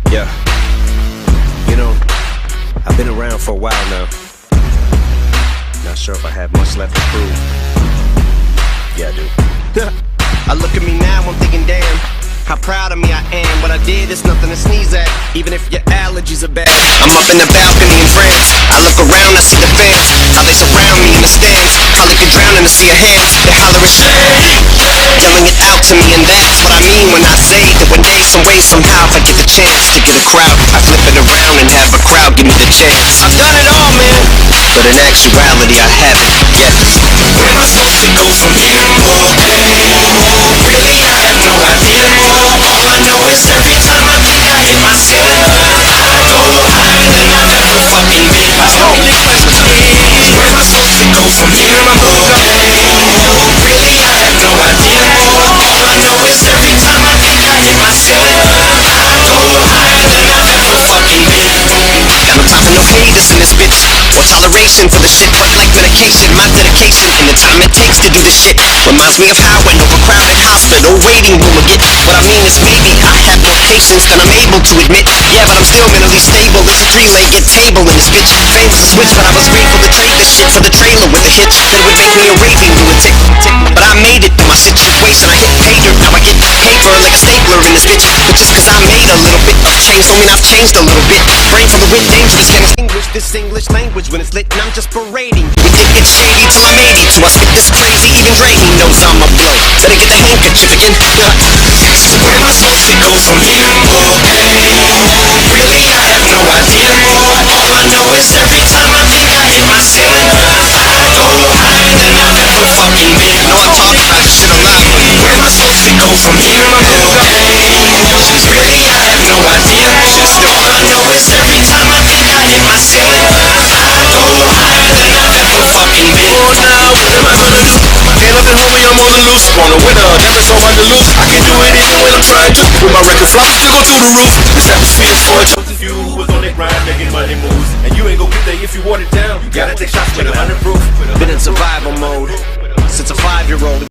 Yeah, you know, I've been around for a while now. Not sure if I have much left to prove. Yeah, I do. I look at me now, I'm thinking, damn, how proud of me I am. What I did is nothing to sneeze at, even if your allergies are bad. I'm up in the balcony in France. I look around, I see the fans, how they surround me in the stands. How they could drown in a sea of hands. They're hollering shame, yelling it out to me, and that's what I mean when I say that one day, some way, somehow, if I get the chance to get a crowd, I flip it around and have a crowd give me the chance. I've done it all, man, but in actuality I haven't yet. Where am I supposed to go from here? Really, I have no idea. All I know is every time I think I hit my ceiling, I go higher than I've ever fucking been. Where am I supposed to go from here? Really, I have no idea. All I know is every time I think I hit my ceiling, I go higher than I've ever fucking been. Got no time for no haters in this bitch, or toleration for the shit. Work like medication, my dedication, and the time it takes to do this shit reminds me of how an overcrowded hospital waiting room will get. What I mean is maybe I have more patience than I'm able to admit. Yeah, but I'm still mentally stable. It's a three-legged table in this bitch. Fame was a switch, but I was grateful to trade this shit for the trailer with a hitch that would make me a raving lunatic. But I made it through my situation. I hit pay dirt, now I get paper like a stapler in this bitch. But just cause I made a little bit of change don't mean I've changed a little bit. Brain full of wind, dangerous, can't extinguish this English language when it's lit, and I'm just parading. It gets shady till I'm 82. I spit this crazy, even Dre, he knows I'm a blow. Better get the handkerchief again. So where am I supposed to go from here? Really, I have no idea. All I know is every time I think I hit my ceiling, I go higher than I've ever fucking been. I know I talk about this shit a lot, but Where am I supposed to go from here? Really, I have no idea. All I know is every time I think I hit my ceiling, I go higher than I've ever fucking been. Oh, now, what am I gonna do? Ain't nothing, homie, I'm on the loose. On a winner, never so hard to lose. I can do it even when I'm trying to. With my record flop, still go through the roof. This atmosphere's for a chosen few who was on that grind, making money moves. And you ain't gon' get there if you want it down. You gotta take shots with 100 proof. been in survival mode since a 5-year-old.